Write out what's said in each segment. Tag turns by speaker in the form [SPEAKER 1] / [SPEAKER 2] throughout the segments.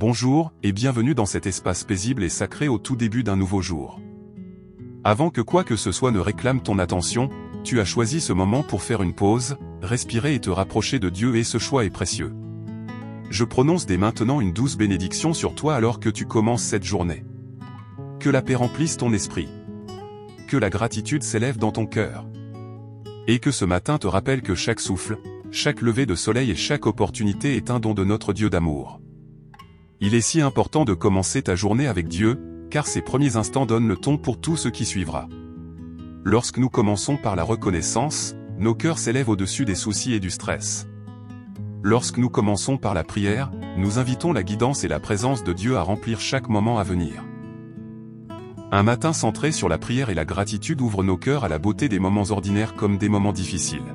[SPEAKER 1] Bonjour, et bienvenue dans cet espace paisible et sacré au tout début d'un nouveau jour. Avant que quoi que ce soit ne réclame ton attention, tu as choisi ce moment pour faire une pause, respirer et te rapprocher de Dieu, et ce choix est précieux. Je prononce dès maintenant une douce bénédiction sur toi alors que tu commences cette journée. Que la paix remplisse ton esprit. Que la gratitude s'élève dans ton cœur. Et que ce matin te rappelle que chaque souffle, chaque lever de soleil et chaque opportunité est un don de notre Dieu d'amour. Il est si important de commencer ta journée avec Dieu, car ces premiers instants donnent le ton pour tout ce qui suivra. Lorsque nous commençons par la reconnaissance, nos cœurs s'élèvent au-dessus des soucis et du stress. Lorsque nous commençons par la prière, nous invitons la guidance et la présence de Dieu à remplir chaque moment à venir. Un matin centré sur la prière et la gratitude ouvre nos cœurs à la beauté des moments ordinaires comme des moments difficiles.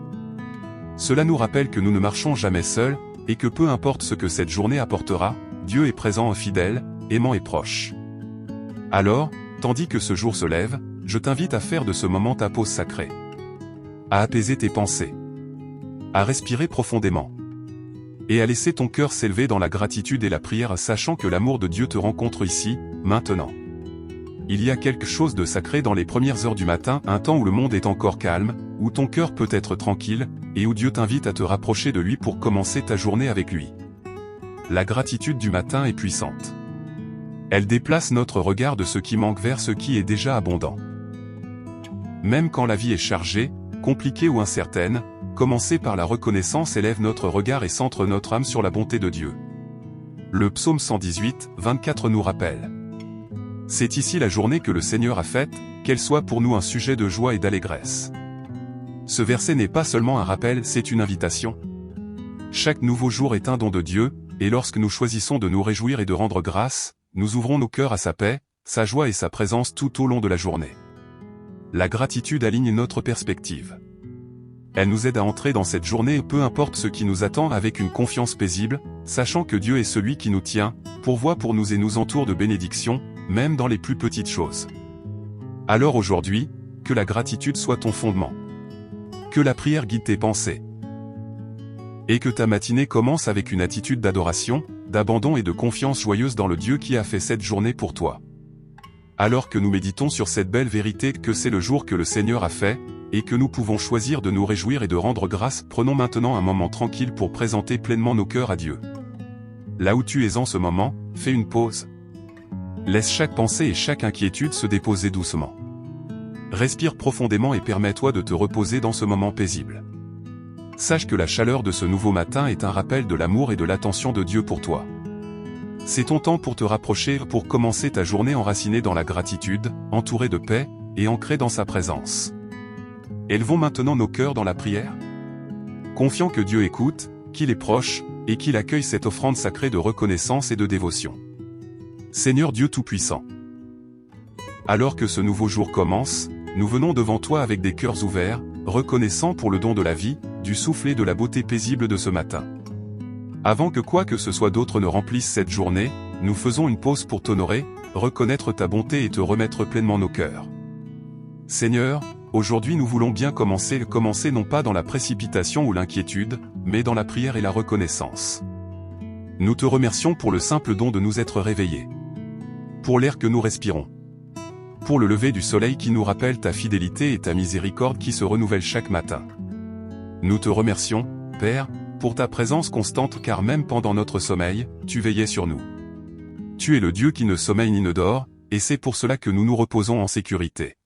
[SPEAKER 1] Cela nous rappelle que nous ne marchons jamais seuls, et que peu importe ce que cette journée apportera, Dieu est présent, fidèle, aimant et proche. Alors, tandis que ce jour se lève, je t'invite à faire de ce moment ta pause sacrée. À apaiser tes pensées. À respirer profondément. Et à laisser ton cœur s'élever dans la gratitude et la prière, sachant que l'amour de Dieu te rencontre ici, maintenant. Il y a quelque chose de sacré dans les premières heures du matin, un temps où le monde est encore calme, où ton cœur peut être tranquille, et où Dieu t'invite à te rapprocher de lui pour commencer ta journée avec lui. La gratitude du matin est puissante. Elle déplace notre regard de ce qui manque vers ce qui est déjà abondant. Même quand la vie est chargée, compliquée ou incertaine, commencer par la reconnaissance élève notre regard et centre notre âme sur la bonté de Dieu. Le psaume 118, 24 nous rappelle. C'est ici la journée que le Seigneur a faite, qu'elle soit pour nous un sujet de joie et d'allégresse. Ce verset n'est pas seulement un rappel, c'est une invitation. Chaque nouveau jour est un don de Dieu, et lorsque nous choisissons de nous réjouir et de rendre grâce, nous ouvrons nos cœurs à sa paix, sa joie et sa présence tout au long de la journée. La gratitude aligne notre perspective. Elle nous aide à entrer dans cette journée, peu importe ce qui nous attend, avec une confiance paisible, sachant que Dieu est celui qui nous tient, pourvoit pour nous et nous entoure de bénédictions, même dans les plus petites choses. Alors aujourd'hui, que la gratitude soit ton fondement. Que la prière guide tes pensées. Et que ta matinée commence avec une attitude d'adoration, d'abandon et de confiance joyeuse dans le Dieu qui a fait cette journée pour toi. Alors que nous méditons sur cette belle vérité que c'est le jour que le Seigneur a fait, et que nous pouvons choisir de nous réjouir et de rendre grâce, prenons maintenant un moment tranquille pour présenter pleinement nos cœurs à Dieu. Là où tu es en ce moment, fais une pause. Laisse chaque pensée et chaque inquiétude se déposer doucement. Respire profondément et permets-toi de te reposer dans ce moment paisible. Sache que la chaleur de ce nouveau matin est un rappel de l'amour et de l'attention de Dieu pour toi. C'est ton temps pour te rapprocher, pour commencer ta journée enracinée dans la gratitude, entourée de paix, et ancrée dans sa présence. Élevons maintenant nos cœurs dans la prière. Confiant que Dieu écoute, qu'il est proche, et qu'il accueille cette offrande sacrée de reconnaissance et de dévotion. Seigneur Dieu Tout-Puissant. Alors que ce nouveau jour commence, nous venons devant toi avec des cœurs ouverts, reconnaissants pour le don de la vie, du souffle et de la beauté paisible de ce matin. Avant que quoi que ce soit d'autre ne remplisse cette journée, nous faisons une pause pour t'honorer, reconnaître ta bonté et te remettre pleinement nos cœurs. Seigneur, aujourd'hui nous voulons bien commencer non pas dans la précipitation ou l'inquiétude, mais dans la prière et la reconnaissance. Nous te remercions pour le simple don de nous être réveillés. Pour l'air que nous respirons. Pour le lever du soleil qui nous rappelle ta fidélité et ta miséricorde qui se renouvellent chaque matin. Nous te remercions, Père, pour ta présence constante, car même pendant notre sommeil, tu veillais sur nous. Tu es le Dieu qui ne sommeille ni ne dort, et c'est pour cela que nous nous reposons en sécurité.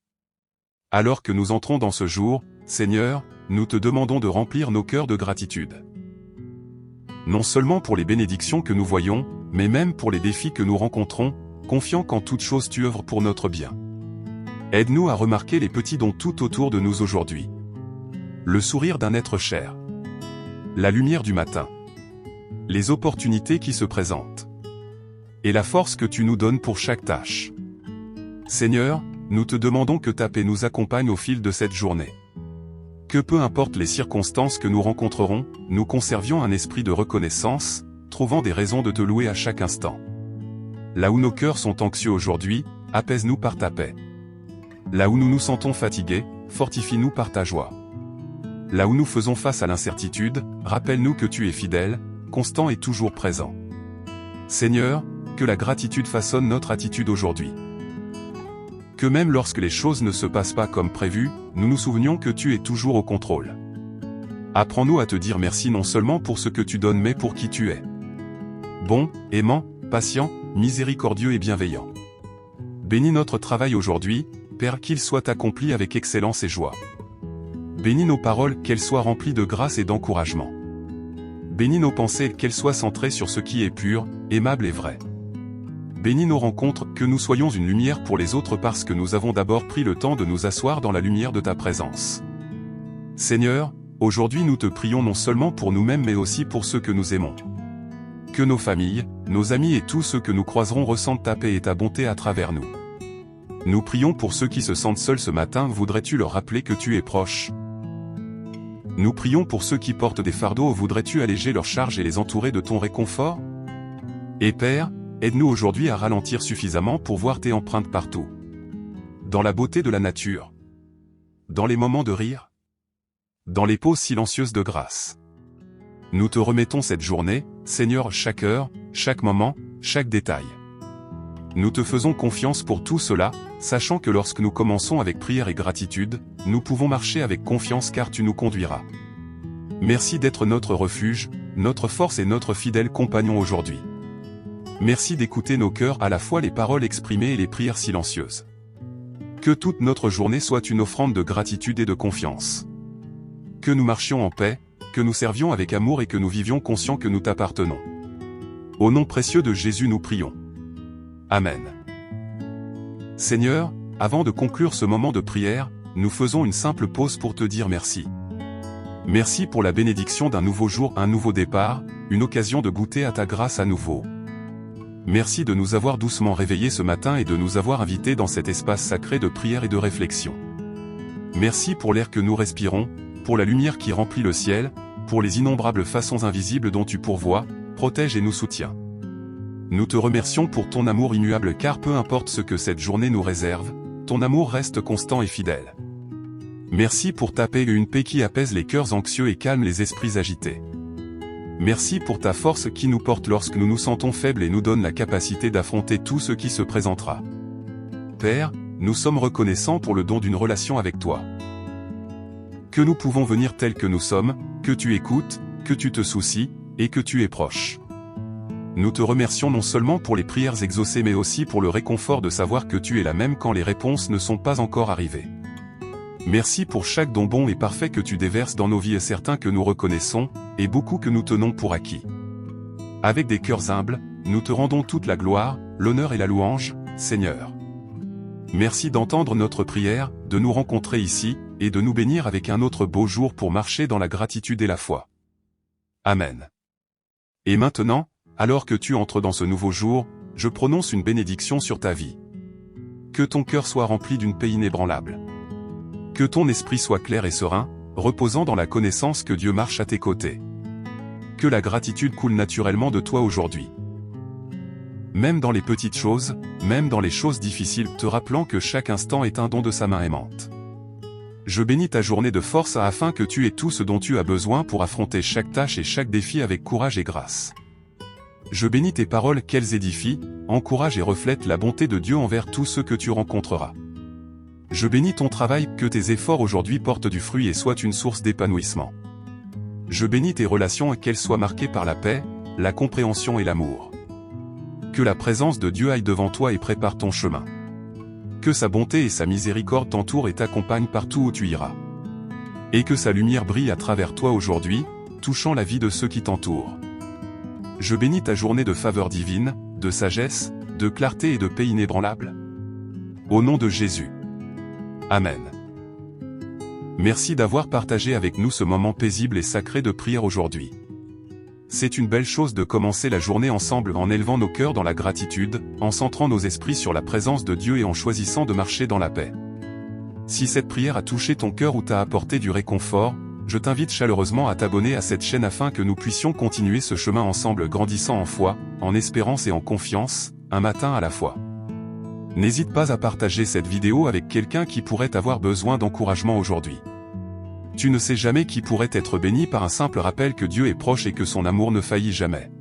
[SPEAKER 1] Alors que nous entrons dans ce jour, Seigneur, nous te demandons de remplir nos cœurs de gratitude. Non seulement pour les bénédictions que nous voyons, mais même pour les défis que nous rencontrons, confiant qu'en toute chose tu œuvres pour notre bien. Aide-nous à remarquer les petits dons tout autour de nous aujourd'hui. Le sourire d'un être cher. La lumière du matin. Les opportunités qui se présentent. Et la force que tu nous donnes pour chaque tâche. Seigneur, nous te demandons que ta paix nous accompagne au fil de cette journée. Que peu importe les circonstances que nous rencontrerons, nous conservions un esprit de reconnaissance, trouvant des raisons de te louer à chaque instant. Là où nos cœurs sont anxieux aujourd'hui, apaise-nous par ta paix. Là où nous nous sentons fatigués, fortifie-nous par ta joie. Là où nous faisons face à l'incertitude, rappelle-nous que tu es fidèle, constant et toujours présent. Seigneur, que la gratitude façonne notre attitude aujourd'hui. Que même lorsque les choses ne se passent pas comme prévu, nous nous souvenions que tu es toujours au contrôle. Apprends-nous à te dire merci non seulement pour ce que tu donnes mais pour qui tu es. Bon, aimant, patient, miséricordieux et bienveillant. Bénis notre travail aujourd'hui, Père, qu'il soit accompli avec excellence et joie. Bénis nos paroles, qu'elles soient remplies de grâce et d'encouragement. Bénis nos pensées, qu'elles soient centrées sur ce qui est pur, aimable et vrai. Bénis nos rencontres, que nous soyons une lumière pour les autres parce que nous avons d'abord pris le temps de nous asseoir dans la lumière de ta présence. Seigneur, aujourd'hui nous te prions non seulement pour nous-mêmes mais aussi pour ceux que nous aimons. Que nos familles, nos amis et tous ceux que nous croiserons ressentent ta paix et ta bonté à travers nous. Nous prions pour ceux qui se sentent seuls ce matin, voudrais-tu leur rappeler que tu es proche? Nous prions pour ceux qui portent des fardeaux, voudrais-tu alléger leurs charges et les entourer de ton réconfort? Et Père, aide-nous aujourd'hui à ralentir suffisamment pour voir tes empreintes partout. Dans la beauté de la nature. Dans les moments de rire. Dans les pauses silencieuses de grâce. Nous te remettons cette journée, Seigneur, chaque heure, chaque moment, chaque détail. Nous te faisons confiance pour tout cela, sachant que lorsque nous commençons avec prière et gratitude, nous pouvons marcher avec confiance car tu nous conduiras. Merci d'être notre refuge, notre force et notre fidèle compagnon aujourd'hui. Merci d'écouter nos cœurs, à la fois les paroles exprimées et les prières silencieuses. Que toute notre journée soit une offrande de gratitude et de confiance. Que nous marchions en paix, que nous servions avec amour et que nous vivions conscients que nous t'appartenons. Au nom précieux de Jésus nous prions. Amen. Seigneur, avant de conclure ce moment de prière, nous faisons une simple pause pour te dire merci. Merci pour la bénédiction d'un nouveau jour, un nouveau départ, une occasion de goûter à ta grâce à nouveau. Merci de nous avoir doucement réveillés ce matin et de nous avoir invités dans cet espace sacré de prière et de réflexion. Merci pour l'air que nous respirons, pour la lumière qui remplit le ciel, pour les innombrables façons invisibles dont tu pourvois, protèges et nous soutiens. Nous te remercions pour ton amour immuable car peu importe ce que cette journée nous réserve, ton amour reste constant et fidèle. Merci pour ta paix, une paix qui apaise les cœurs anxieux et calme les esprits agités. Merci pour ta force qui nous porte lorsque nous nous sentons faibles et nous donne la capacité d'affronter tout ce qui se présentera. Père, nous sommes reconnaissants pour le don d'une relation avec toi. Que nous pouvons venir tels que nous sommes, que tu écoutes, que tu te soucies, et que tu es proche. Nous te remercions non seulement pour les prières exaucées mais aussi pour le réconfort de savoir que tu es là même quand les réponses ne sont pas encore arrivées. Merci pour chaque don bon et parfait que tu déverses dans nos vies et certains que nous reconnaissons, et beaucoup que nous tenons pour acquis. Avec des cœurs humbles, nous te rendons toute la gloire, l'honneur et la louange, Seigneur. Merci d'entendre notre prière, de nous rencontrer ici, et de nous bénir avec un autre beau jour pour marcher dans la gratitude et la foi. Amen. Et maintenant, alors que tu entres dans ce nouveau jour, je prononce une bénédiction sur ta vie. Que ton cœur soit rempli d'une paix inébranlable. Que ton esprit soit clair et serein, reposant dans la connaissance que Dieu marche à tes côtés. Que la gratitude coule naturellement de toi aujourd'hui. Même dans les petites choses, même dans les choses difficiles, te rappelant que chaque instant est un don de sa main aimante. Je bénis ta journée de force afin que tu aies tout ce dont tu as besoin pour affronter chaque tâche et chaque défi avec courage et grâce. Je bénis tes paroles qu'elles édifient, encouragent et reflètent la bonté de Dieu envers tous ceux que tu rencontreras. Je bénis ton travail, que tes efforts aujourd'hui portent du fruit et soient une source d'épanouissement. Je bénis tes relations et qu'elles soient marquées par la paix, la compréhension et l'amour. Que la présence de Dieu aille devant toi et prépare ton chemin. Que sa bonté et sa miséricorde t'entourent et t'accompagnent partout où tu iras. Et que sa lumière brille à travers toi aujourd'hui, touchant la vie de ceux qui t'entourent. Je bénis ta journée de faveur divine, de sagesse, de clarté et de paix inébranlable. Au nom de Jésus. Amen. Merci d'avoir partagé avec nous ce moment paisible et sacré de prière aujourd'hui. C'est une belle chose de commencer la journée ensemble en élevant nos cœurs dans la gratitude, en centrant nos esprits sur la présence de Dieu et en choisissant de marcher dans la paix. Si cette prière a touché ton cœur ou t'a apporté du réconfort, je t'invite chaleureusement à t'abonner à cette chaîne afin que nous puissions continuer ce chemin ensemble grandissant en foi, en espérance et en confiance, un matin à la fois. N'hésite pas à partager cette vidéo avec quelqu'un qui pourrait avoir besoin d'encouragement aujourd'hui. Tu ne sais jamais qui pourrait être béni par un simple rappel que Dieu est proche et que son amour ne faillit jamais.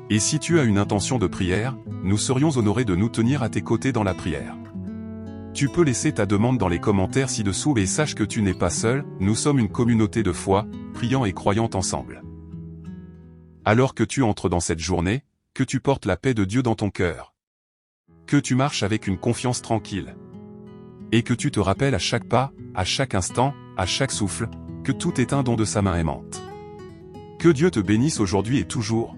[SPEAKER 1] Et si tu as une intention de prière, nous serions honorés de nous tenir à tes côtés dans la prière. Tu peux laisser ta demande dans les commentaires ci-dessous et sache que tu n'es pas seul, nous sommes une communauté de foi, priant et croyant ensemble. Alors que tu entres dans cette journée, que tu portes la paix de Dieu dans ton cœur. Que tu marches avec une confiance tranquille. Et que tu te rappelles à chaque pas, à chaque instant, à chaque souffle, que tout est un don de sa main aimante. Que Dieu te bénisse aujourd'hui et toujours.